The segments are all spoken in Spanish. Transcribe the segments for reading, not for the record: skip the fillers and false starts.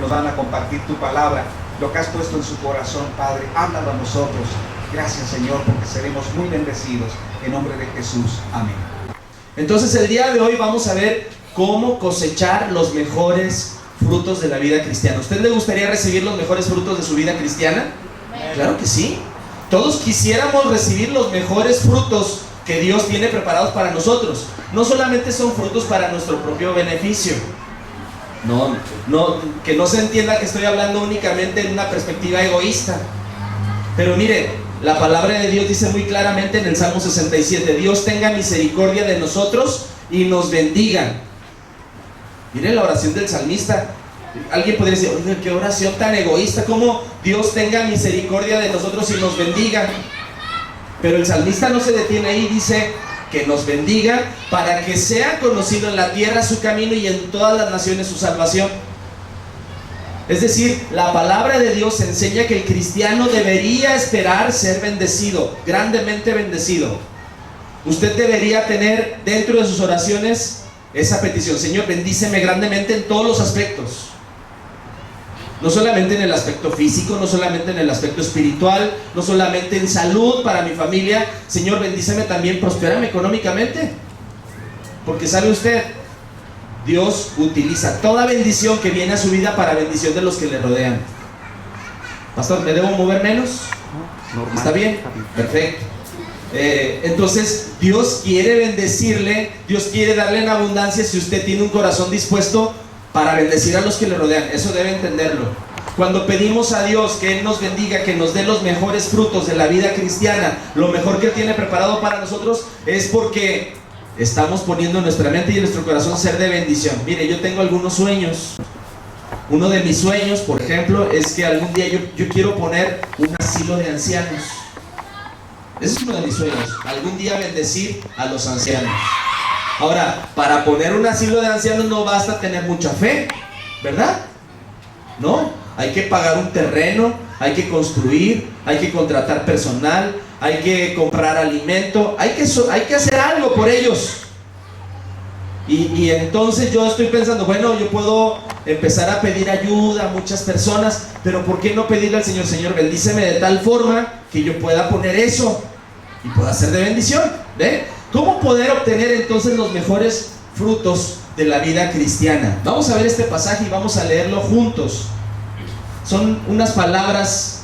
nos van a compartir tu palabra, lo que has puesto en su corazón, Padre. Háblalo a nosotros. Gracias, Señor, porque seremos muy bendecidos. En nombre de Jesús. Amén. Entonces el día de hoy vamos a ver cómo cosechar los mejores frutos de la vida cristiana. ¿A usted le gustaría recibir los mejores frutos de su vida cristiana? Claro que sí. Todos quisiéramos recibir los mejores frutos que Dios tiene preparados para nosotros. No solamente son frutos para nuestro propio beneficio. Que no se entienda que estoy hablando únicamente en una perspectiva egoísta. Pero mire, la palabra de Dios dice muy claramente en el Salmo 67: Dios tenga misericordia de nosotros y nos bendiga. Mire la oración del salmista. Alguien podría decir: oiga, qué oración tan egoísta, ¿cómo Dios tenga misericordia de nosotros y nos bendiga? Pero el salmista no se detiene ahí, dice que nos bendiga para que sea conocido en la tierra su camino y en todas las naciones su salvación. Es decir, la palabra de Dios enseña que el cristiano debería esperar ser bendecido, grandemente bendecido. Usted debería tener dentro de sus oraciones esa petición: Señor, bendíceme grandemente en todos los aspectos. No solamente en el aspecto físico, no solamente en el aspecto espiritual, no solamente en salud para mi familia. Señor, bendíceme también, prospérame económicamente. Porque sabe usted, Dios utiliza toda bendición que viene a su vida para bendición de los que le rodean. Pastor, ¿me debo mover menos? Normal. ¿Está bien? Perfecto. Entonces Dios quiere bendecirle, Dios quiere darle en abundancia si usted tiene un corazón dispuesto para bendecir a los que le rodean. Eso debe entenderlo. Cuando pedimos a Dios que Él nos bendiga, que nos dé los mejores frutos de la vida cristiana, lo mejor que Él tiene preparado para nosotros, es porque estamos poniendo en nuestra mente y en nuestro corazón ser de bendición. Mire, yo tengo algunos sueños. Uno de mis sueños, por ejemplo, es que algún día yo quiero poner un asilo de ancianos. Ese es uno de mis sueños, algún día bendecir a los ancianos. Ahora, para poner un asilo de ancianos no basta tener mucha fe, ¿verdad? No, hay que pagar un terreno, hay que construir, hay que contratar personal, hay que comprar alimento, hay que hacer algo por ellos. Y entonces yo estoy pensando, bueno, yo puedo empezar a pedir ayuda a muchas personas, pero ¿por qué no pedirle al Señor: Señor, bendíceme de tal forma que yo pueda poner eso y pueda ser de bendición? ¿Ve? ¿Cómo poder obtener entonces los mejores frutos de la vida cristiana? Vamos a ver este pasaje y vamos a leerlo juntos. Son unas palabras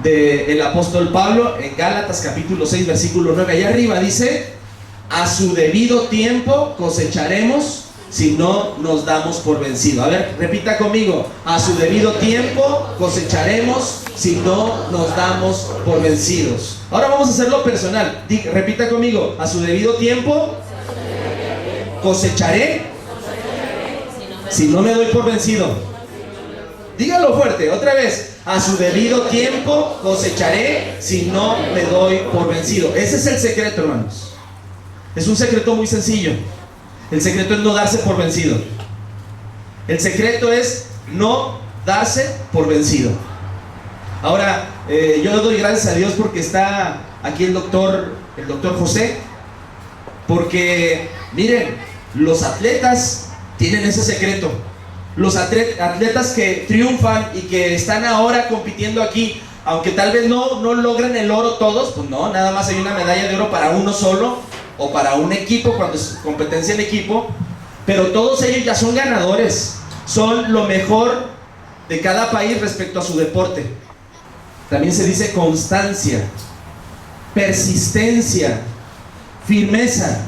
del apóstol Pablo en Gálatas capítulo 6 versículo 9. Allá arriba dice: a su debido tiempo cosecharemos si no nos damos por vencido. A ver, repita conmigo: a su debido tiempo cosecharemos si no nos damos por vencidos. Ahora vamos a hacerlo personal. Repita conmigo: a su debido tiempo cosecharé si no me doy por vencido. Dígalo fuerte, otra vez: a su debido tiempo cosecharé si no me doy por vencido. Ese es el secreto, hermanos. Es un secreto muy sencillo. El secreto es no darse por vencido. El secreto es no darse por vencido. Ahora, yo le doy gracias a Dios porque está aquí el doctor José. Porque, miren, los atletas tienen ese secreto. Los atletas que triunfan y que están ahora compitiendo aquí, aunque tal vez no logren el oro todos, pues no, nada más hay una medalla de oro para uno solo o para un equipo cuando es competencia en equipo, pero todos ellos ya son ganadores, son lo mejor de cada país respecto a su deporte. También se dice constancia, persistencia, firmeza,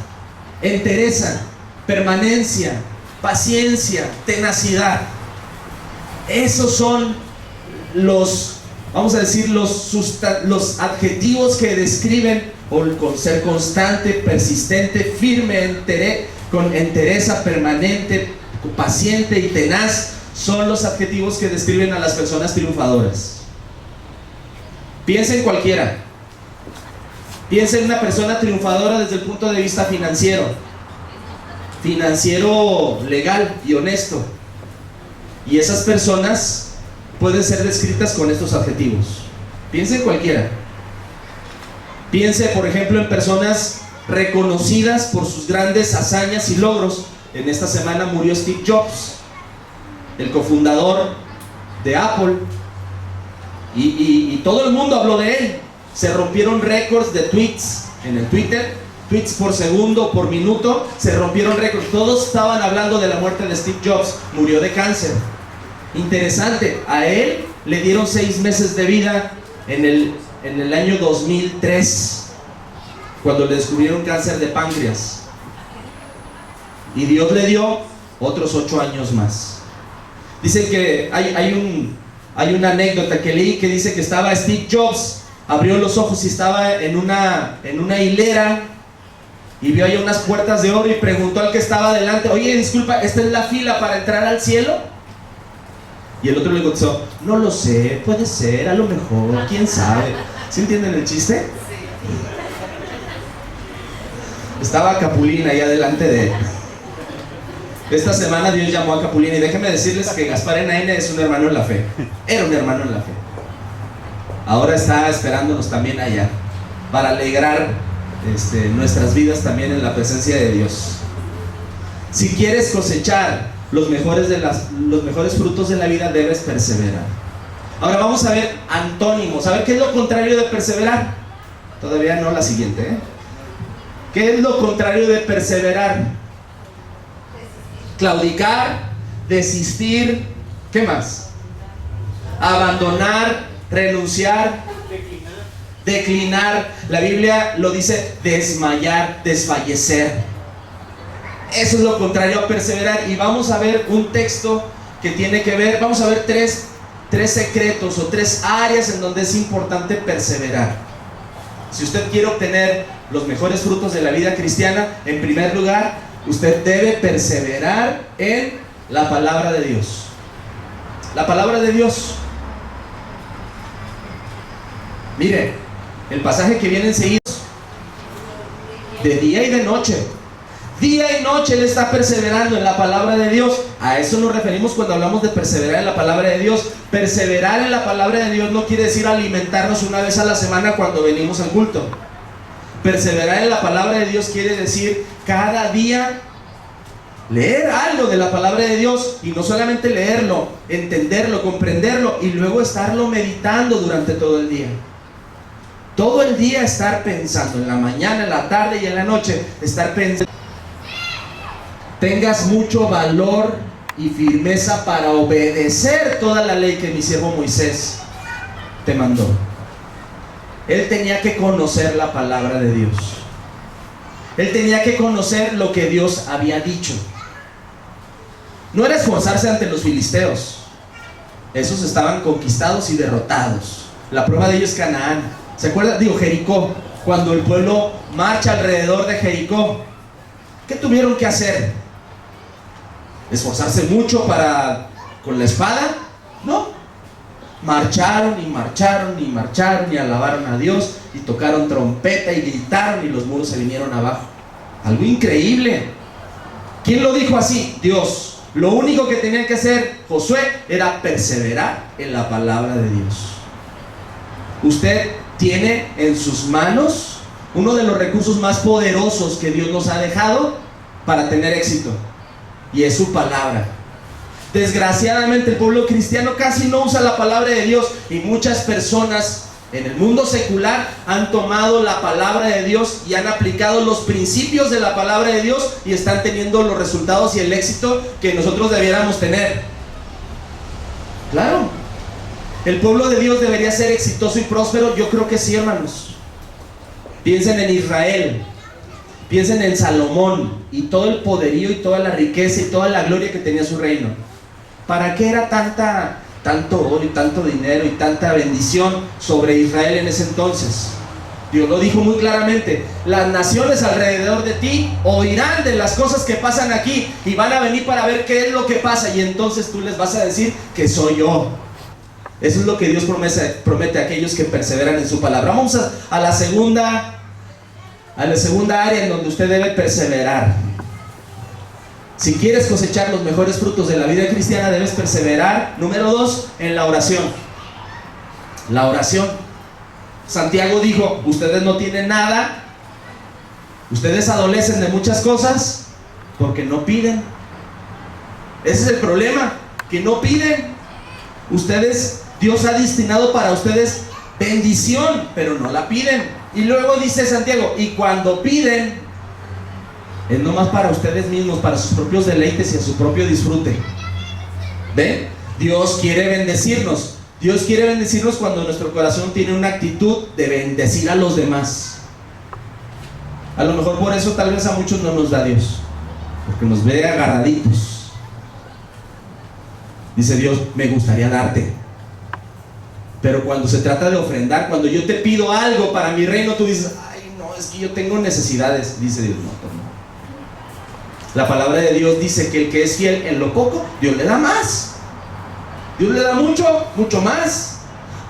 entereza, permanencia, paciencia, tenacidad. Esos son los, vamos a decir, los adjetivos que describen con ser constante, persistente, firme, con entereza, permanente, paciente y tenaz. Son los adjetivos que describen a las personas triunfadoras. Piensa en cualquiera. Piensa en una persona triunfadora desde el punto de vista financiero legal y honesto, y esas personas pueden ser descritas con estos adjetivos. Piensa en cualquiera. Piense, por ejemplo, en personas reconocidas por sus grandes hazañas y logros. En esta semana murió Steve Jobs. el cofundador de Apple, y todo el mundo habló de él. Se rompieron récords de tweets en el Twitter, tweets por segundo, por minuto, se rompieron récords. Todos estaban hablando de la muerte de Steve Jobs. Murió de cáncer. Interesante, a él le dieron 6 meses de vida en el año 2003, cuando le descubrieron cáncer de páncreas, y Dios le dio otros 8 años más. Dicen que hay una anécdota que leí que dice que estaba Steve Jobs, abrió los ojos y estaba en una hilera, y vio ahí unas puertas de oro y preguntó al que estaba adelante: oye, disculpa, ¿esta es la fila para entrar al cielo? Y el otro le contestó: no lo sé, puede ser, a lo mejor, quién sabe. ¿Sí entienden el chiste? Estaba Capulina ahí adelante de él. Esta semana Dios llamó a Capulina, y déjenme decirles que Gaspar N. es un hermano en la fe. Era un hermano en la fe. Ahora está esperándonos también allá, para alegrar nuestras vidas también en la presencia de Dios. Si quieres cosechar los mejores frutos de la vida, debes perseverar. Ahora vamos a ver antónimos. A ver, ¿qué es lo contrario de perseverar? Todavía no, la siguiente, ¿eh? ¿Qué es lo contrario de perseverar? Claudicar, desistir, ¿qué más? Abandonar, renunciar, declinar. La Biblia lo dice: desmayar, desfallecer. Eso es lo contrario a perseverar. Y vamos a ver un texto que tiene que ver, vamos a ver tres secretos o 3 áreas en donde es importante perseverar. Si usted quiere obtener los mejores frutos de la vida cristiana, en primer lugar, usted debe perseverar en la palabra de Dios. La palabra de Dios. Mire, el pasaje que viene enseguida: de día y de noche. Día y noche Él está perseverando en la palabra de Dios. A eso nos referimos cuando hablamos de perseverar en la palabra de Dios. Perseverar en la palabra de Dios no quiere decir alimentarnos una vez a la semana cuando venimos al culto. Perseverar en la palabra de Dios quiere decir cada día leer algo de la palabra de Dios, y no solamente leerlo, entenderlo, comprenderlo, y luego estarlo meditando durante todo el día. Todo el día estar pensando, en la mañana, en la tarde y en la noche, estar pensando. Tengas mucho valor y firmeza para obedecer toda la ley que mi siervo Moisés te mandó. Él tenía que conocer la palabra de Dios. Él tenía que conocer lo que Dios había dicho. No era esforzarse ante los filisteos. Esos estaban conquistados y derrotados. La prueba de ello es Canaán. ¿Se acuerdan? Jericó. Cuando el pueblo marcha alrededor de Jericó, ¿qué tuvieron que hacer? ¿Esforzarse mucho con la espada? No. Marcharon y marcharon y marcharon y alabaron a Dios y tocaron trompeta y gritaron y los muros se vinieron abajo. Algo increíble. ¿Quién lo dijo así? Dios. Lo único que tenía que hacer Josué era perseverar en la palabra de Dios. Usted tiene en sus manos uno de los recursos más poderosos que Dios nos ha dejado para tener éxito, y es su palabra. Desgraciadamente el pueblo cristiano casi no usa la palabra de Dios, y muchas personas en el mundo secular han tomado la palabra de Dios y han aplicado los principios de la palabra de Dios y están teniendo los resultados y el éxito que nosotros debiéramos tener. Claro, el pueblo de Dios debería ser exitoso y próspero. Yo creo que sí, hermanos. Piensen en Israel, piensen en Salomón y todo el poderío y toda la riqueza y toda la gloria que tenía su reino. ¿Para qué era tanto oro y tanto dinero y tanta bendición sobre Israel en ese entonces? Dios lo dijo muy claramente: las naciones alrededor de ti oirán de las cosas que pasan aquí y van a venir para ver qué es lo que pasa, y entonces tú les vas a decir que soy yo. Eso es lo que Dios promete a aquellos que perseveran en su palabra. Vamos a la segunda área en donde usted debe perseverar. Si quieres cosechar los mejores frutos de la vida cristiana, debes perseverar, número 2, en la oración. La oración. Santiago dijo: ustedes no tienen nada, ustedes adolecen de muchas cosas porque no piden. Ese es el problema. que no piden. Ustedes, Dios ha destinado para ustedes bendición, pero no la piden. Y luego dice Santiago, y cuando piden, es nomás para ustedes mismos, para sus propios deleites y a su propio disfrute. ¿Ven? Dios quiere bendecirnos. Dios quiere bendecirnos cuando nuestro corazón tiene una actitud de bendecir a los demás. A lo mejor por eso tal vez a muchos no nos da Dios, porque nos ve agarraditos. Dice Dios, me gustaría darte, pero cuando se trata de ofrendar, cuando yo te pido algo para mi reino, tú dices, ay no, es que yo tengo necesidades. Dice Dios, no. La palabra de Dios dice que el que es fiel en lo poco, Dios le da más. Dios le da mucho, mucho más.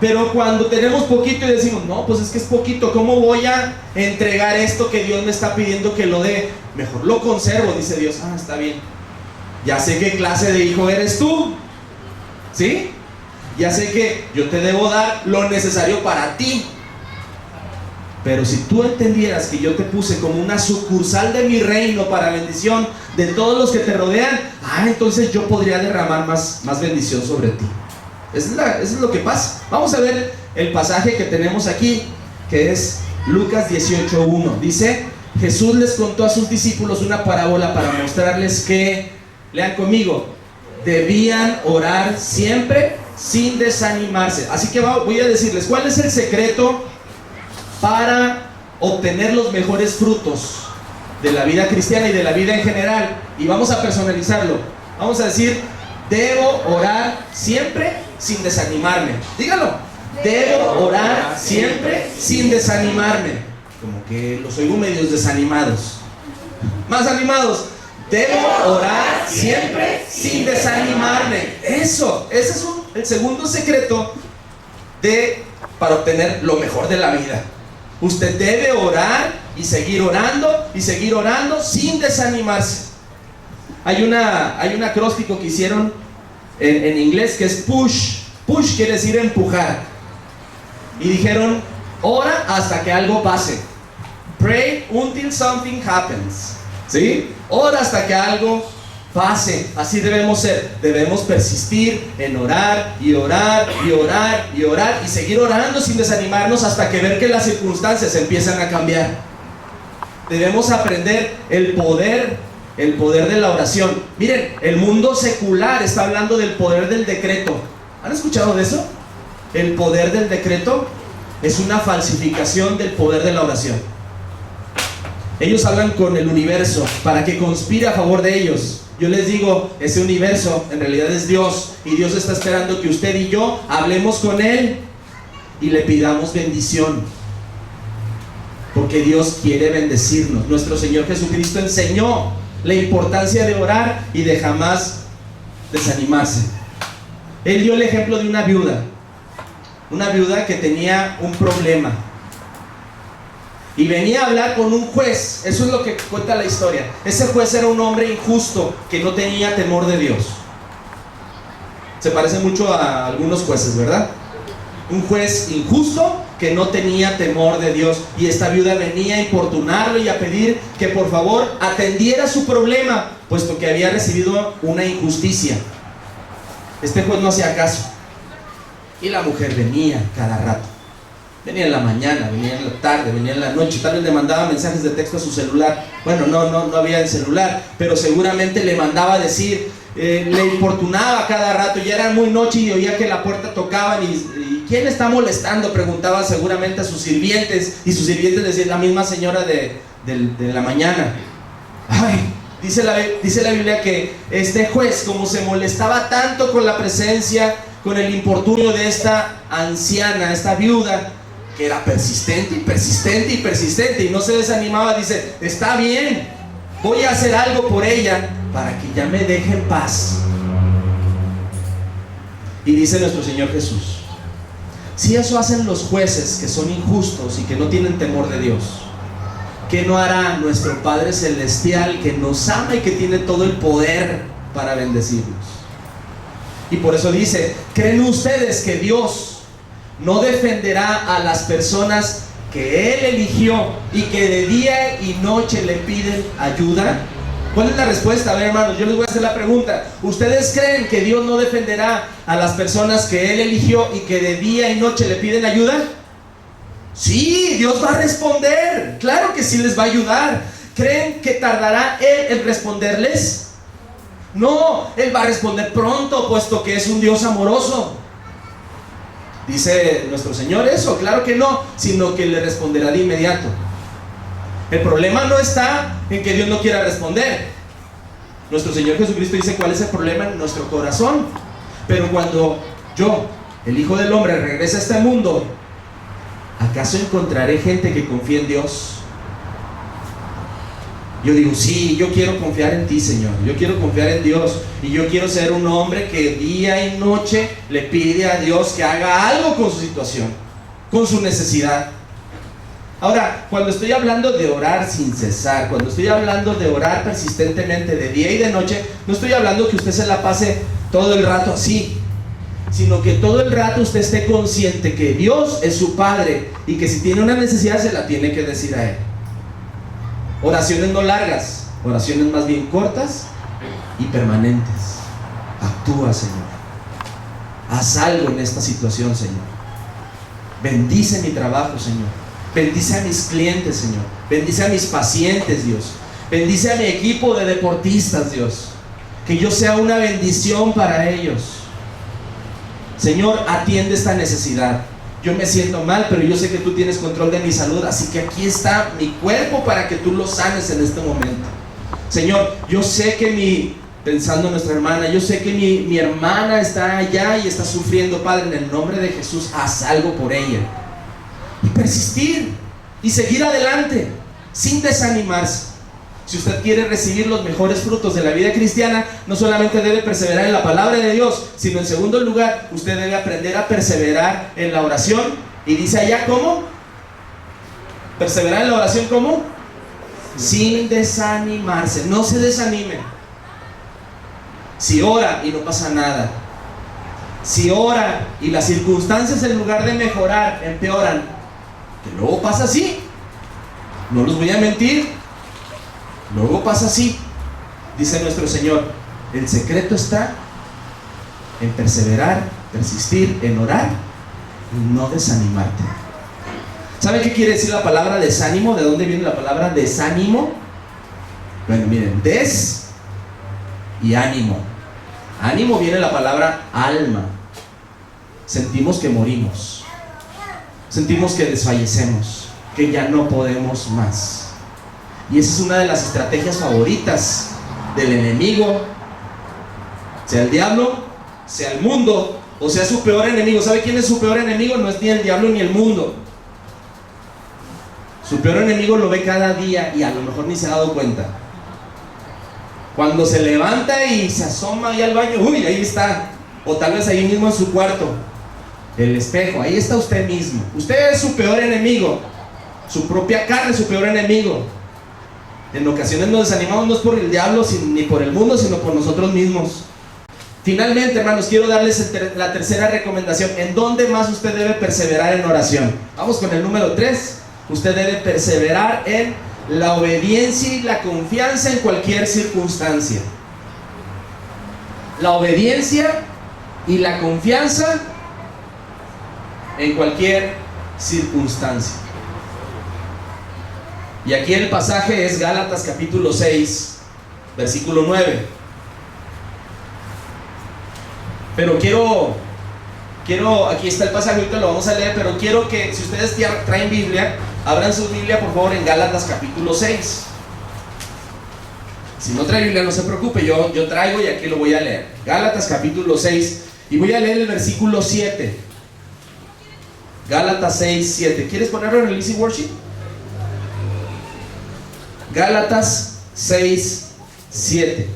Pero cuando tenemos poquito y decimos, no, pues es que es poquito, ¿cómo voy a entregar esto que Dios me está pidiendo que lo dé? Mejor lo conservo, dice Dios. Ah, está bien. Ya sé qué clase de hijo eres tú. ¿Sí? Ya sé que yo te debo dar lo necesario para ti. Pero si tú entendieras que yo te puse como una sucursal de mi reino para bendición de todos los que te rodean, entonces yo podría derramar más bendición sobre ti. Eso es lo que pasa. Vamos a ver el pasaje que tenemos aquí, que es Lucas 18:1. Dice, Jesús les contó a sus discípulos una parábola para mostrarles que, lean conmigo, debían orar siempre sin desanimarse. Así que voy a decirles, ¿cuál es el secreto para obtener los mejores frutos de la vida cristiana y de la vida en general? Y vamos a personalizarlo. Vamos a decir, debo orar siempre sin desanimarme. Dígalo. Debo orar siempre sin desanimarme. Como que los oigo medios desanimados. Más animados. Debo orar siempre sin desanimarme. Eso, ese es el segundo secreto para obtener lo mejor de la vida. Usted debe orar y seguir orando sin desanimarse. Hay un acróstico que hicieron en inglés que es push. Push quiere decir empujar. Y dijeron, ora hasta que algo pase. Pray until something happens. ¿Sí? Ora hasta que algo pase. Así debemos ser. Debemos persistir en orar y orar y orar y orar y seguir orando sin desanimarnos hasta que ver que las circunstancias empiezan a cambiar. Debemos aprender el poder de la oración. Miren, el mundo secular está hablando del poder del decreto. ¿Han escuchado de eso? El poder del decreto es una falsificación del poder de la oración. Ellos hablan con el universo para que conspire a favor de ellos. Yo les digo, ese universo en realidad es Dios, y Dios está esperando que usted y yo hablemos con Él y le pidamos bendición, porque Dios quiere bendecirnos. Nuestro Señor Jesucristo enseñó la importancia de orar y de jamás desanimarse. Él dio el ejemplo de una viuda que tenía un problema y venía a hablar con un juez. Eso es lo que cuenta la historia. Ese juez era un hombre injusto que no tenía temor de Dios. Se parece mucho a algunos jueces, ¿verdad? Un juez injusto que no tenía temor de Dios. Y esta viuda venía a importunarlo y a pedir que por favor atendiera su problema, puesto que había recibido una injusticia. Este juez no hacía caso. Y la mujer venía cada rato. Venía en la mañana, venía en la tarde, venía en la noche. Tal vez le mandaba mensajes de texto a su celular. Bueno, no había el celular, pero seguramente le mandaba decir, le importunaba cada rato. Ya era muy noche y oía que la puerta tocaban y ¿quién está molestando? Preguntaba seguramente a sus sirvientes, y sus sirvientes decían, la misma señora de la mañana. Ay, dice la Biblia que este juez, como se molestaba tanto con la presencia, con el importunio de esta anciana, esta viuda, que era persistente y persistente y persistente y no se desanimaba, dice, está bien, voy a hacer algo por ella para que ya me deje en paz. Y dice nuestro Señor Jesús, si eso hacen los jueces que son injustos y que no tienen temor de Dios, ¿qué no hará nuestro Padre Celestial, que nos ama y que tiene todo el poder para bendecirnos? Y por eso dice, ¿creen ustedes que Dios no defenderá a las personas que Él eligió y que de día y noche le piden ayuda? ¿Cuál es la respuesta? A ver, hermanos, yo les voy a hacer la pregunta. ¿Ustedes creen que Dios no defenderá a las personas que Él eligió y que de día y noche le piden ayuda? Sí, Dios va a responder. Claro que sí les va a ayudar. ¿Creen que tardará Él en responderles? No, Él va a responder pronto, puesto que es un Dios amoroso. ¿Dice nuestro Señor eso? Claro que no, sino que le responderá de inmediato. El problema no está en que Dios no quiera responder. Nuestro Señor Jesucristo dice cuál es el problema en nuestro corazón. Pero cuando yo, el Hijo del Hombre, regrese a este mundo, ¿acaso encontraré gente que confíe en Dios? Yo digo, sí, yo quiero confiar en ti, Señor. Yo quiero confiar en Dios. Y yo quiero ser un hombre que día y noche le pide a Dios que haga algo con su situación, con su necesidad. Ahora, cuando estoy hablando de orar sin cesar, cuando estoy hablando de orar persistentemente de día y de noche, no estoy hablando que usted se la pase todo el rato así, sino que todo el rato usted esté consciente que Dios es su Padre y que si tiene una necesidad se la tiene que decir a Él. Oraciones no largas, oraciones más bien cortas y permanentes. Actúa, Señor. Haz algo en esta situación, Señor. Bendice mi trabajo, Señor. Bendice a mis clientes, Señor. Bendice a mis pacientes, Dios. Bendice a mi equipo de deportistas, Dios. Que yo sea una bendición para ellos. Señor, atiende esta necesidad. Yo me siento mal, pero yo sé que tú tienes control de mi salud, así que aquí está mi cuerpo para que tú lo sanes en este momento. Señor, yo sé que pensando en nuestra hermana, yo sé que mi hermana está allá y está sufriendo. Padre, en el nombre de Jesús, haz algo por ella. Y persistir y seguir adelante sin desanimarse. Si usted quiere recibir los mejores frutos de la vida cristiana, no solamente debe perseverar en la palabra de Dios, sino en segundo lugar, usted debe aprender a perseverar en la oración. Y dice allá, ¿cómo? Perseverar en la oración, ¿cómo? Sin desanimarse. No se desanime. Si ora y no pasa nada, si ora y las circunstancias en lugar de mejorar empeoran, que luego pasa así, no los voy a mentir, luego pasa así. Dice nuestro Señor, el secreto está en perseverar, persistir, en orar y no desanimarte. ¿Saben qué quiere decir la palabra desánimo? ¿De dónde viene la palabra desánimo? Bueno, miren, des y ánimo. Ánimo viene de la palabra alma. Sentimos que morimos, sentimos que desfallecemos, que ya no podemos más. Y esa es una de las estrategias favoritas del enemigo, sea el diablo, sea el mundo, o sea su peor enemigo. ¿Sabe quién es su peor enemigo? No es ni el diablo ni el mundo. Su peor enemigo lo ve cada día y a lo mejor ni se ha dado cuenta. Cuando se levanta y se asoma ahí al baño, uy, ahí está. O tal vez ahí mismo en su cuarto, el espejo, ahí está usted mismo. Usted es su peor enemigo. Su propia carne es su peor enemigo. En ocasiones nos desanimamos no es por el diablo ni por el mundo, sino por nosotros mismos. Finalmente, hermanos, quiero darles la tercera recomendación. ¿En dónde más usted debe perseverar en oración? Vamos con el número 3. Usted debe perseverar en la obediencia y la confianza en cualquier circunstancia. La obediencia y la confianza en cualquier circunstancia. Y aquí el pasaje es Gálatas capítulo 6, versículo 9. Pero quiero, aquí está el pasaje, ahorita lo vamos a leer, pero quiero que, si ustedes traen Biblia, abran su Biblia por favor en Gálatas capítulo 6. Si no trae Biblia, no se preocupe, yo traigo y aquí lo voy a leer. Gálatas capítulo 6, y voy a leer el versículo 7. Gálatas 6, 7. ¿Quieres ponerlo en el Easy Worship? Gálatas 6, 7.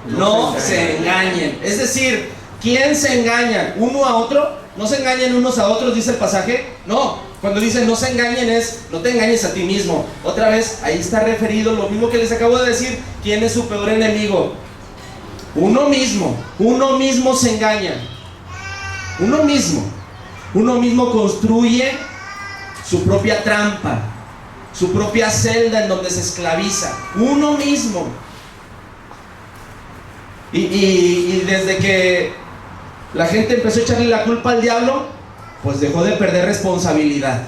No se engañen. Es decir, ¿quién se engaña? ¿Uno a otro? ¿No se engañen unos a otros, dice el pasaje? No, cuando dice no se engañen es no te engañes a ti mismo. Otra vez, ahí está referido lo mismo que les acabo de decir. ¿Quién es su peor enemigo? Uno mismo. Uno mismo se engaña. Uno mismo construye su propia trampa, su propia celda en donde se esclaviza. Uno mismo. Y desde que la gente empezó a echarle la culpa al diablo, pues dejó de perder responsabilidad.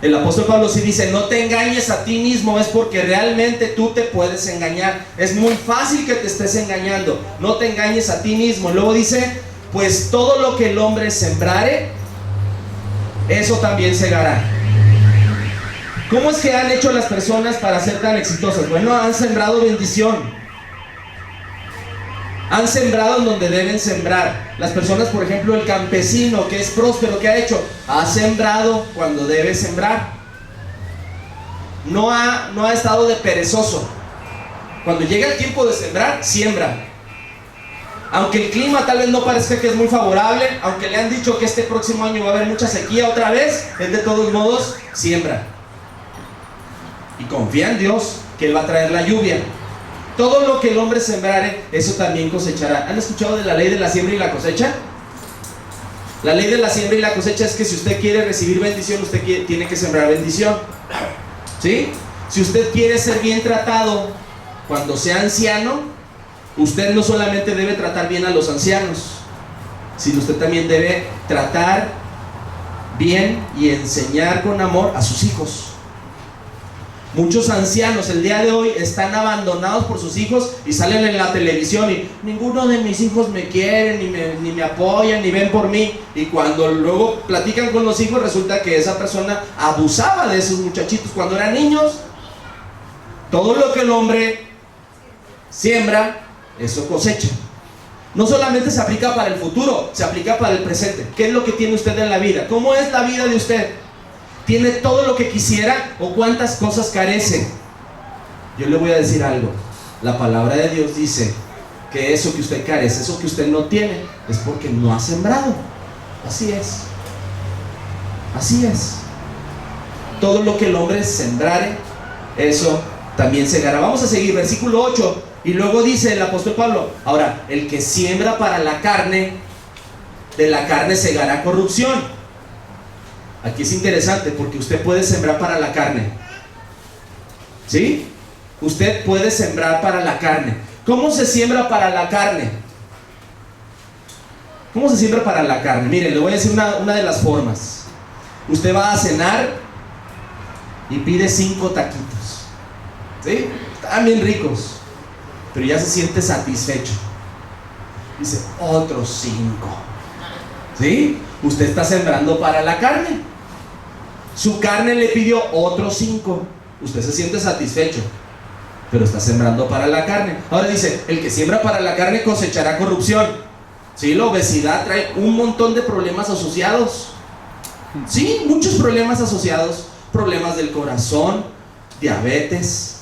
El apóstol Pablo sí dice: no te engañes a ti mismo, es porque realmente tú te puedes engañar. Es muy fácil que te estés engañando. No te engañes a ti mismo. Luego dice: pues todo lo que el hombre sembrare, eso también segará. ¿Cómo es que han hecho las personas para ser tan exitosas? Bueno, han sembrado bendición. Han sembrado en donde deben sembrar. Las personas, por ejemplo, el campesino que es próspero, ¿qué ha hecho? Ha sembrado cuando debe sembrar. No ha estado de perezoso. Cuando llega el tiempo de sembrar, siembra. Aunque el clima tal vez no parezca que es muy favorable, aunque le han dicho que este próximo año va a haber mucha sequía otra vez, él de todos modos siembra. Y confía en Dios que Él va a traer la lluvia. Todo lo que el hombre sembrare, eso también cosechará. ¿Han escuchado de la ley de la siembra y la cosecha? La ley de la siembra y la cosecha es que si usted quiere recibir bendición, usted tiene que sembrar bendición. ¿Sí? Si usted quiere ser bien tratado cuando sea anciano, usted no solamente debe tratar bien a los ancianos, sino usted también debe tratar bien y enseñar con amor a sus hijos. Muchos ancianos el día de hoy están abandonados por sus hijos y salen en la televisión y ninguno de mis hijos me quiere, ni me apoyan, ni ven por mí. Y cuando luego platican con los hijos, resulta que esa persona abusaba de esos muchachitos cuando eran niños. Todo lo que el hombre siembra, eso cosecha. No solamente se aplica para el futuro, se aplica para el presente. ¿Qué es lo que tiene usted en la vida? ¿Cómo es la vida de usted? ¿Tiene todo lo que quisiera o cuántas cosas carece? Yo le voy a decir algo. La palabra de Dios dice que eso que usted carece, eso que usted no tiene, es porque no ha sembrado. Así es. Así es. Todo lo que el hombre sembrare, eso también segará. Vamos a seguir, versículo 8. Y luego dice el apóstol Pablo: ahora, el que siembra para la carne, de la carne segará corrupción. Aquí es interesante porque usted puede sembrar para la carne. ¿Sí? Usted puede sembrar para la carne. ¿Cómo se siembra para la carne? ¿Cómo se siembra para la carne? Miren, le voy a decir una de las formas. Usted va a cenar y pide 5 taquitos. ¿Sí? Están bien ricos, pero ya se siente satisfecho. Dice: otros 5. ¿Sí? Usted está sembrando para la carne. Su carne le pidió otros 5. Usted se siente satisfecho, pero está sembrando para la carne. Ahora dice: el que siembra para la carne cosechará corrupción. Sí, la obesidad trae un montón de problemas asociados. Sí, muchos problemas asociados. Problemas del corazón, diabetes,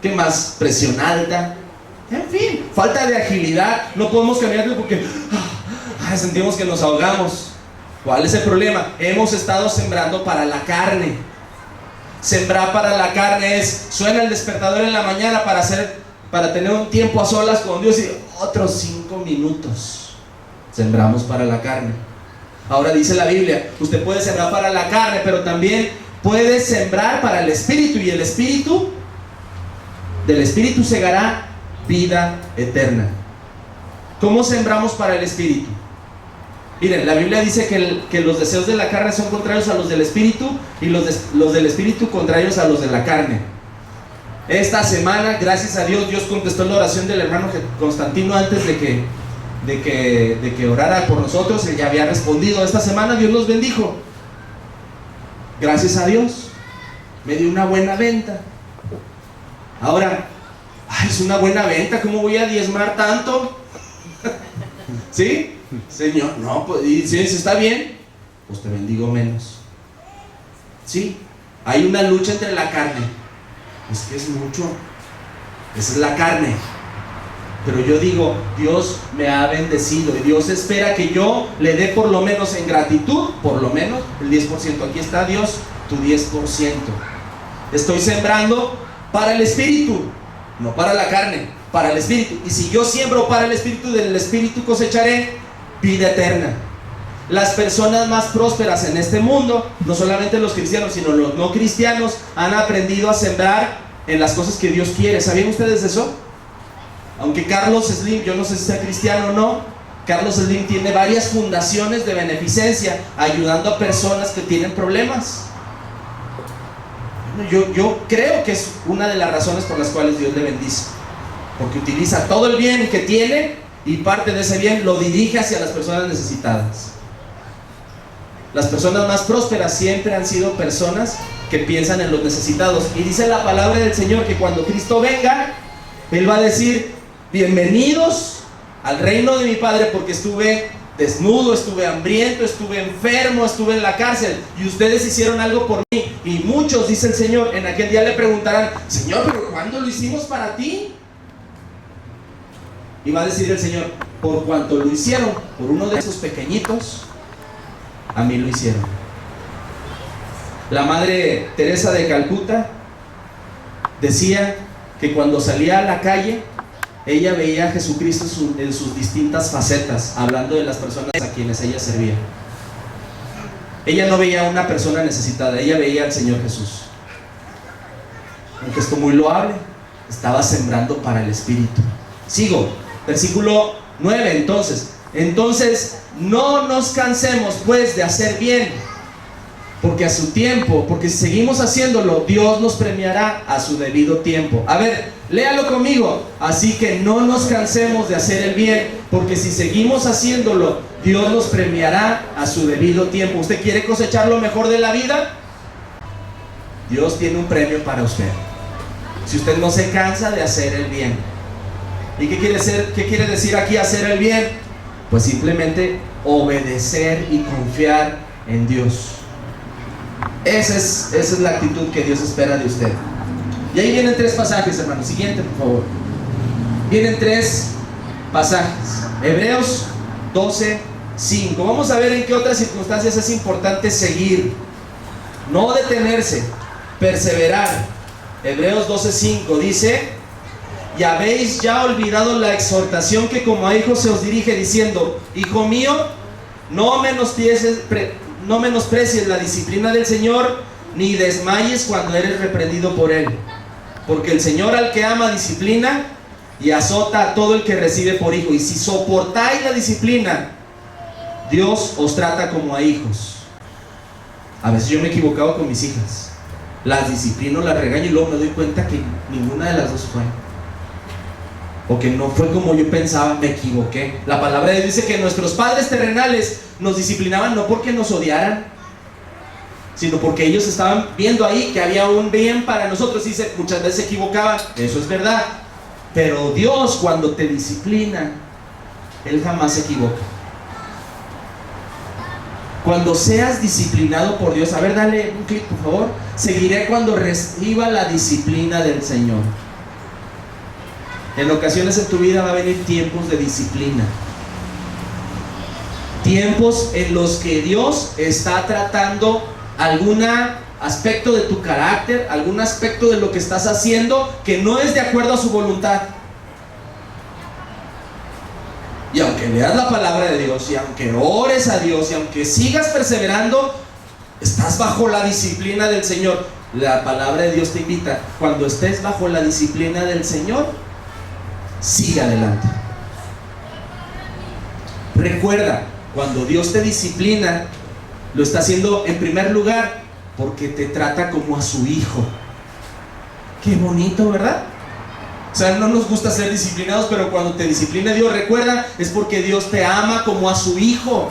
¿qué más? Presión alta. En fin, falta de agilidad. No podemos caminar porque sentimos que nos ahogamos. ¿Cuál es el problema? Hemos estado sembrando para la carne. Sembrar para la carne es: suena el despertador en la mañana para tener un tiempo a solas con Dios y otros 5 minutos. Sembramos para la carne. Ahora dice la Biblia: usted puede sembrar para la carne, pero también puede sembrar para el espíritu, y el espíritu, del espíritu segará vida eterna. ¿Cómo sembramos para el espíritu? Miren, la Biblia dice que los deseos de la carne son contrarios a los del espíritu, y los del espíritu contrarios a los de la carne. Esta semana, gracias a Dios, Dios contestó la oración del hermano Constantino antes de que orara por nosotros. Él ya había respondido. Esta semana Dios nos bendijo. Gracias a Dios. Me dio una buena venta. Ahora, es una buena venta, ¿cómo voy a diezmar tanto? ¿Sí? Señor, no, pues, y si está bien, pues te bendigo menos. Sí, hay una lucha entre la carne. Es que es mucho. Esa es la carne. Pero yo digo: Dios me ha bendecido y Dios espera que yo le dé por lo menos en gratitud, por lo menos el 10%. Aquí está, Dios, tu 10%. Estoy sembrando para el espíritu, no para la carne, para el espíritu. Y si yo siembro para el espíritu, del espíritu cosecharé vida eterna. Las personas más prósperas en este mundo, no solamente los cristianos, sino los no cristianos, han aprendido a sembrar en las cosas que Dios quiere. ¿Sabían ustedes eso? Aunque Carlos Slim, yo no sé si sea cristiano o no, Carlos Slim tiene varias fundaciones de beneficencia ayudando a personas que tienen problemas. Yo creo que es una de las razones por las cuales Dios le bendice, porque utiliza todo el bien que tiene y parte de ese bien lo dirige hacia las personas necesitadas. Las personas más prósperas siempre han sido personas que piensan en los necesitados. Y dice la palabra del Señor que cuando Cristo venga, Él va a decir: bienvenidos al reino de mi Padre, porque estuve desnudo, estuve hambriento, estuve enfermo, estuve en la cárcel y ustedes hicieron algo por mí. Y muchos, dice el Señor, en aquel día le preguntarán: Señor, ¿pero cuándo lo hicimos para ti? Y va a decir el Señor: por cuanto lo hicieron por uno de esos pequeñitos, a mí lo hicieron. La Madre Teresa de Calcuta decía que cuando salía a la calle, ella veía a Jesucristo en sus distintas facetas, hablando de las personas a quienes ella servía. Ella no veía a una persona necesitada, ella veía al Señor Jesús. Un gesto muy loable, estaba sembrando para el Espíritu. Sigo, versículo 9, entonces no nos cansemos pues de hacer bien, porque a su tiempo, porque si seguimos haciéndolo, Dios nos premiará a su debido tiempo. A ver, léalo conmigo. Así que no nos cansemos de hacer el bien, porque si seguimos haciéndolo, Dios nos premiará a su debido tiempo. ¿Usted quiere cosechar lo mejor de la vida? Dios tiene un premio para usted, si usted no se cansa de hacer el bien. ¿Y qué quiere decir aquí hacer el bien? Pues simplemente obedecer y confiar en Dios. Esa es la actitud que Dios espera de usted. Y ahí vienen 3 pasajes, hermano. Siguiente, por favor. Vienen 3 pasajes. Hebreos 12:5. Vamos a ver en qué otras circunstancias es importante seguir, no detenerse, perseverar. Hebreos 12:5 dice: y habéis ya olvidado la exhortación que como a hijos se os dirige, diciendo: hijo mío, no menosprecies la disciplina del Señor, ni desmayes cuando eres reprendido por Él. Porque el Señor al que ama disciplina y azota a todo el que recibe por hijo. Y si soportáis la disciplina, Dios os trata como a hijos. A veces yo me he equivocado con mis hijas, las disciplino, las regaño y luego me doy cuenta que ninguna de las dos fue, o que no fue como yo pensaba, me equivoqué. La palabra de Dios dice que nuestros padres terrenales nos disciplinaban no porque nos odiaran, sino porque ellos estaban viendo ahí que había un bien para nosotros. Dice, muchas veces se equivocaban, eso es verdad, pero Dios cuando te disciplina, Él jamás se equivoca. Cuando seas disciplinado por Dios, a ver, dale un clic por favor. Seguiré cuando reciba la disciplina del Señor. En ocasiones en tu vida va a venir tiempos de disciplina, tiempos en los que Dios está tratando algún aspecto de tu carácter, algún aspecto de lo que estás haciendo que no es de acuerdo a su voluntad. Y aunque leas la palabra de Dios, y aunque ores a Dios, y aunque sigas perseverando, estás bajo la disciplina del Señor. La palabra de Dios te invita: cuando estés bajo la disciplina del Señor, sigue adelante. Recuerda, cuando Dios te disciplina, lo está haciendo en primer lugar porque te trata como a su hijo. Qué bonito, ¿verdad? O sea, no nos gusta ser disciplinados, pero cuando te disciplina Dios, recuerda, es porque Dios te ama como a su hijo.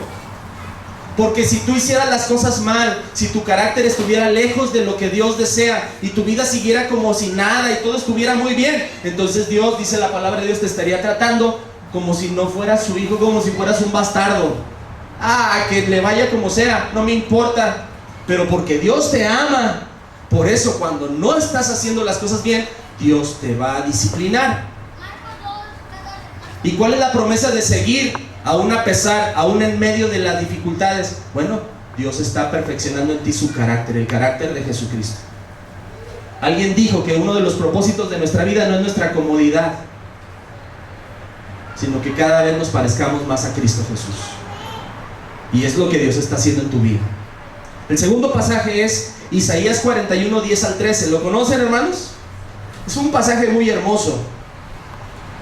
Porque si tú hicieras las cosas mal, si tu carácter estuviera lejos de lo que Dios desea y tu vida siguiera como si nada y todo estuviera muy bien, entonces Dios, dice la palabra de Dios, te estaría tratando como si no fueras su hijo, como si fueras un bastardo. Que le vaya como sea, no me importa. Pero porque Dios te ama, por eso cuando no estás haciendo las cosas bien, Dios te va a disciplinar. ¿Y cuál es la promesa de seguir aún a pesar, aún en medio de las dificultades? Bueno, Dios está perfeccionando en ti su carácter, el carácter de Jesucristo. Alguien dijo que uno de los propósitos de nuestra vida no es nuestra comodidad, sino que cada vez nos parezcamos más a Cristo Jesús. Y es lo que Dios está haciendo en tu vida. El segundo pasaje es Isaías 41, 10 al 13. ¿Lo conocen, hermanos? Es un pasaje muy hermoso.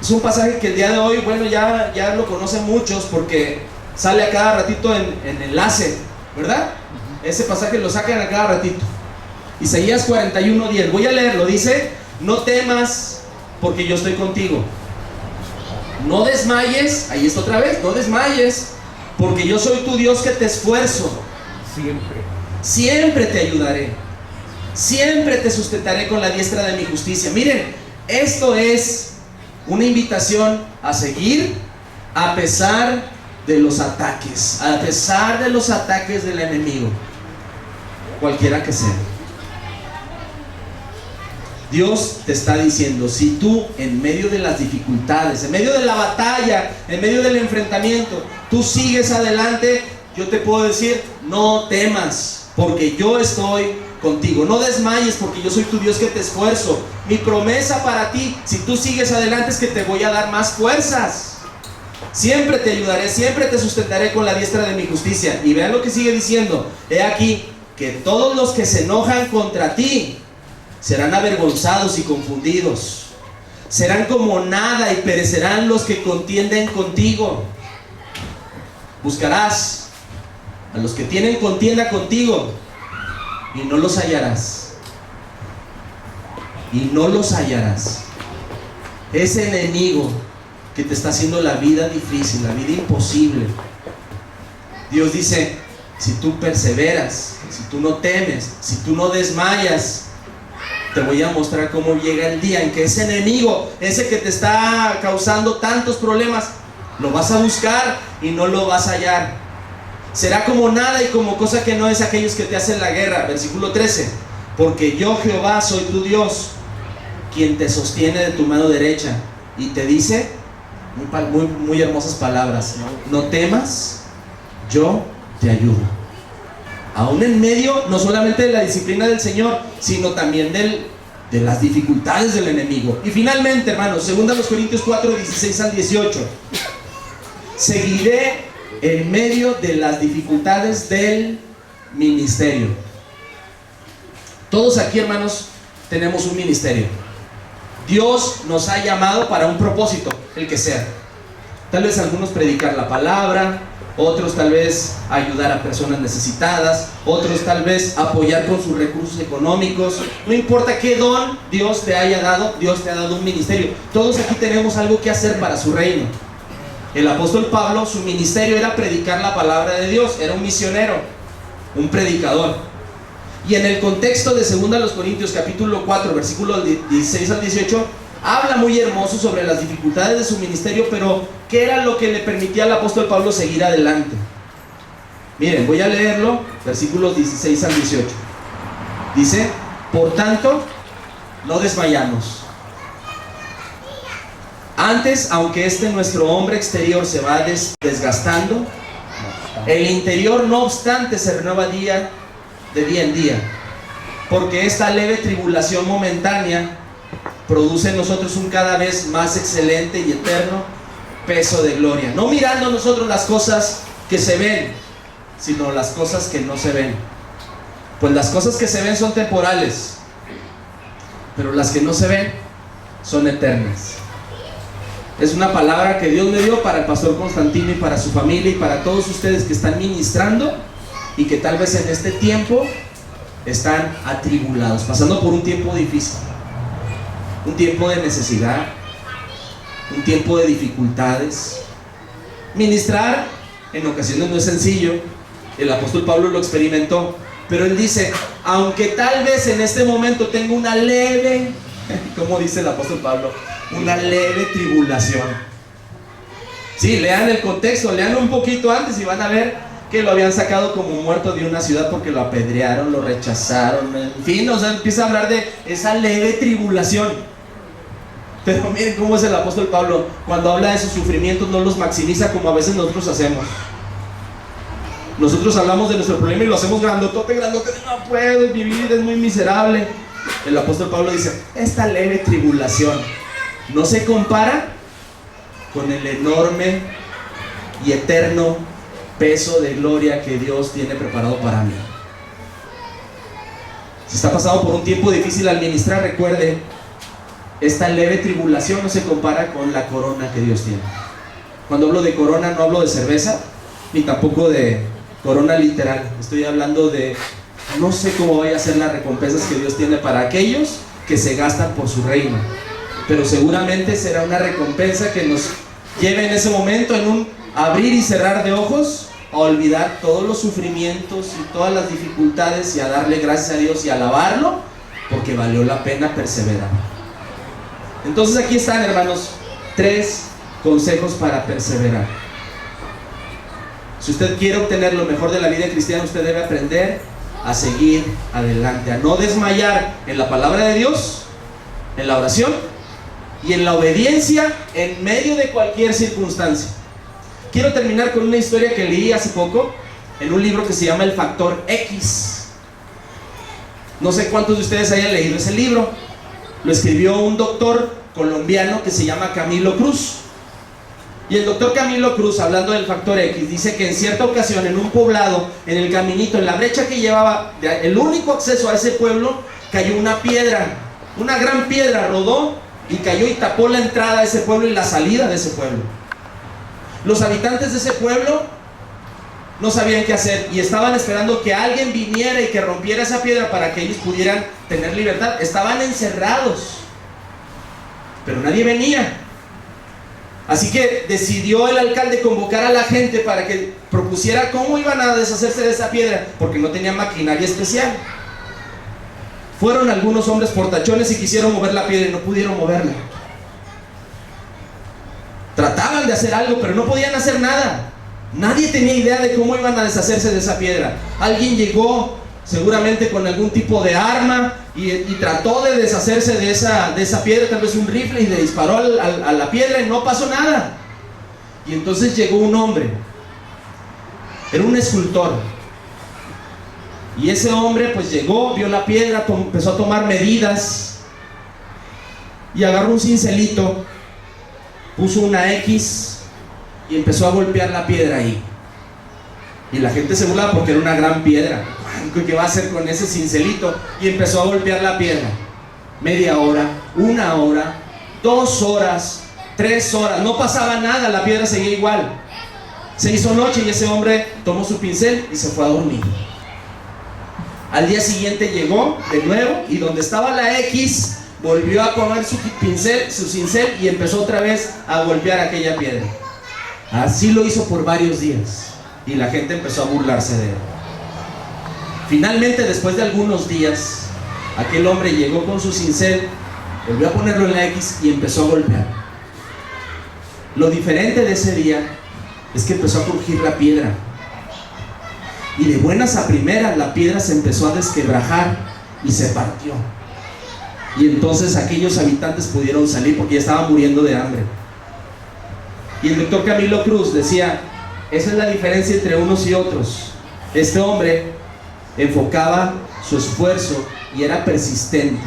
Es un pasaje que el día de hoy, bueno, ya lo conocen muchos porque sale a cada ratito en enlace, ¿verdad? Ese pasaje lo sacan a cada ratito. Isaías 41:10. Voy a leerlo. Dice: no temas, porque yo estoy contigo. No desmayes. Ahí está otra vez. No desmayes, porque yo soy tu Dios que te esfuerzo. Siempre te ayudaré. Siempre te sustentaré con la diestra de mi justicia. Miren, esto es una invitación a seguir a pesar de los ataques, a pesar de los ataques del enemigo, cualquiera que sea. Dios te está diciendo, si tú en medio de las dificultades, en medio de la batalla, en medio del enfrentamiento, tú sigues adelante, yo te puedo decir, no temas, porque yo estoy contigo. No desmayes, porque yo soy tu Dios que te esfuerzo. Mi promesa para ti, si tú sigues adelante, es que te voy a dar más fuerzas. Siempre te ayudaré, siempre te sustentaré con la diestra de mi justicia. Y vean lo que sigue diciendo. He aquí que todos los que se enojan contra ti serán avergonzados y confundidos. Serán como nada y perecerán los que contienden contigo. Buscarás a los que tienen contienda contigo y no los hallarás. Y no los hallarás. Ese enemigo que te está haciendo la vida difícil, la vida imposible. Dios dice, si tú perseveras, si tú no temes, si tú no desmayas, te voy a mostrar cómo llega el día en que ese enemigo, ese que te está causando tantos problemas, lo vas a buscar y no lo vas a hallar. Será como nada y como cosa que no es aquellos que te hacen la guerra. Versículo 13. Porque yo, Jehová, soy tu Dios, quien te sostiene de tu mano derecha. Y te dice, muy hermosas palabras: no temas, yo te ayudo. Aún en medio, no solamente de la disciplina del Señor, sino también de las dificultades del enemigo. Y finalmente, hermanos, 2 Corintios 4, 16 al 18. Seguiré en medio de las dificultades del ministerio. Todos aquí, hermanos, tenemos un ministerio. Dios nos ha llamado para un propósito, el que sea. Tal vez algunos predicar la palabra, otros tal vez ayudar a personas necesitadas, otros tal vez apoyar con sus recursos económicos. No importa qué don Dios te haya dado, Dios te ha dado un ministerio. Todos aquí tenemos algo que hacer para su reino. El apóstol Pablo, su ministerio era predicar la palabra de Dios, era un misionero, un predicador. Y en el contexto de 2 Corintios capítulo 4, versículos 16 al 18, habla muy hermoso sobre las dificultades de su ministerio, pero ¿qué era lo que le permitía al apóstol Pablo seguir adelante? Miren, voy a leerlo, versículos 16 al 18. Dice: por tanto, no desmayamos. Antes, aunque nuestro hombre exterior se va desgastando, el interior no obstante se renueva de día en día, porque esta leve tribulación momentánea produce en nosotros un cada vez más excelente y eterno peso de gloria, no mirando nosotros las cosas que se ven, sino las cosas que no se ven. Pues las cosas que se ven son temporales, pero las que no se ven son eternas. Es una palabra que Dios me dio para el pastor Constantino y para su familia y para todos ustedes que están ministrando y que tal vez en este tiempo están atribulados, pasando por un tiempo difícil, un tiempo de necesidad, un tiempo de dificultades. Ministrar en ocasiones no es sencillo. El apóstol Pablo lo experimentó, pero él dice, aunque tal vez en este momento tengo una leve, ¿cómo dice el apóstol Pablo? Una leve tribulación. Sí, lean el contexto, lean un poquito antes y van a ver que lo habían sacado como muerto de una ciudad porque lo apedrearon, lo rechazaron, en fin, o sea, empieza a hablar de esa leve tribulación. Pero miren cómo es el apóstol Pablo, cuando habla de sus sufrimientos no los maximiza como a veces nosotros hacemos. Nosotros hablamos de nuestro problema y lo hacemos grandotote, no puedo, mi vida es muy miserable. El apóstol Pablo dice, esta leve tribulación no se compara con el enorme y eterno peso de gloria que Dios tiene preparado para mí. Si está pasando por un tiempo difícil al ministrar, recuerde esta leve tribulación no se compara con la corona que Dios tiene. Cuando hablo de corona no hablo de cerveza, ni tampoco de corona literal. Estoy hablando de, no sé cómo vaya a ser las recompensas que Dios tiene para aquellos que se gastan por su reino, pero seguramente será una recompensa que nos lleve en ese momento, en un abrir y cerrar de ojos, a olvidar todos los sufrimientos y todas las dificultades y a darle gracias a Dios y a alabarlo, porque valió la pena perseverar. Entonces aquí están, hermanos, 3 consejos para perseverar. Si usted quiere obtener lo mejor de la vida cristiana, usted debe aprender a seguir adelante, a no desmayar en la palabra de Dios, en la oración y en la obediencia en medio de cualquier circunstancia. Quiero terminar con una historia que leí hace poco en un libro que se llama El Factor X. No sé cuántos de ustedes hayan leído ese libro. Lo escribió un doctor colombiano que se llama Camilo Cruz. Y el doctor Camilo Cruz, hablando del Factor X, dice que en cierta ocasión en un poblado, en el caminito, en la brecha que llevaba, el único acceso a ese pueblo, cayó una piedra, una gran piedra, rodó y cayó y tapó la entrada de ese pueblo y la salida de ese pueblo. Los habitantes de ese pueblo no sabían qué hacer y estaban esperando que alguien viniera y que rompiera esa piedra para que ellos pudieran tener libertad. Estaban encerrados, pero nadie venía. Así que decidió el alcalde convocar a la gente para que propusiera cómo iban a deshacerse de esa piedra, porque no tenía maquinaria especial. Fueron algunos hombres portachones y quisieron mover la piedra y no pudieron moverla. Trataban de hacer algo, pero no podían hacer nada. Nadie tenía idea de cómo iban a deshacerse de esa piedra. Alguien llegó seguramente con algún tipo de arma y trató de deshacerse de esa piedra, tal vez un rifle, y le disparó a la piedra y no pasó nada. Y entonces llegó un hombre, era un escultor, y ese hombre pues llegó, vio la piedra, empezó a tomar medidas y agarró un cincelito, puso una X y empezó a golpear la piedra ahí. Y la gente se burlaba porque era una gran piedra. ¿Qué va a hacer con ese cincelito? Y empezó a golpear la piedra. Media hora, 1 hora, 2 horas, 3 horas. No pasaba nada, la piedra seguía igual. Se hizo noche y ese hombre tomó su pincel y se fue a dormir. Al día siguiente llegó de nuevo y donde estaba la X, volvió a poner su cincel y empezó otra vez a golpear aquella piedra. Así lo hizo por varios días y la gente empezó a burlarse de él. Finalmente, después de algunos días, aquel hombre llegó con su cincel, volvió a ponerlo en la X y empezó a golpear. Lo diferente de ese día es que empezó a crujir la piedra. Y de buenas a primeras la piedra se empezó a desquebrajar y se partió. Y entonces aquellos habitantes pudieron salir porque ya estaban muriendo de hambre. Y el doctor Camilo Cruz decía, esa es la diferencia entre unos y otros. Este hombre enfocaba su esfuerzo y era persistente.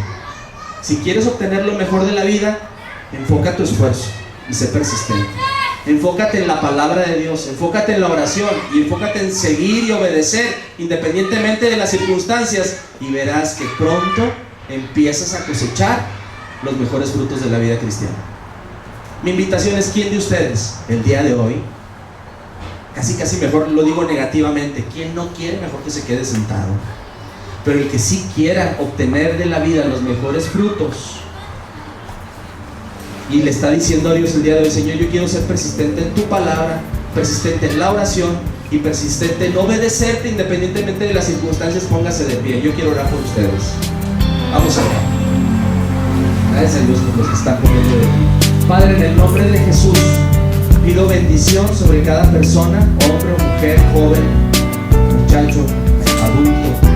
Si quieres obtener lo mejor de la vida, enfoca tu esfuerzo y sé persistente. Enfócate en la palabra de Dios, enfócate en la oración y enfócate en seguir y obedecer independientemente de las circunstancias, y verás que pronto empiezas a cosechar los mejores frutos de la vida cristiana. Mi invitación es: ¿quién de ustedes el día de hoy, casi mejor lo digo negativamente, quién no quiere mejor que se quede sentado? Pero el que sí quiera obtener de la vida los mejores frutos y le está diciendo a Dios el día de hoy: Señor, yo quiero ser persistente en tu palabra, persistente en la oración y persistente en obedecerte independientemente de las circunstancias, póngase de pie. Yo quiero orar por ustedes. Vamos a orar. Gracias a Dios por los que están poniendo de pie. Padre, en el nombre de Jesús, pido bendición sobre cada persona, hombre o mujer, joven, muchacho, adulto,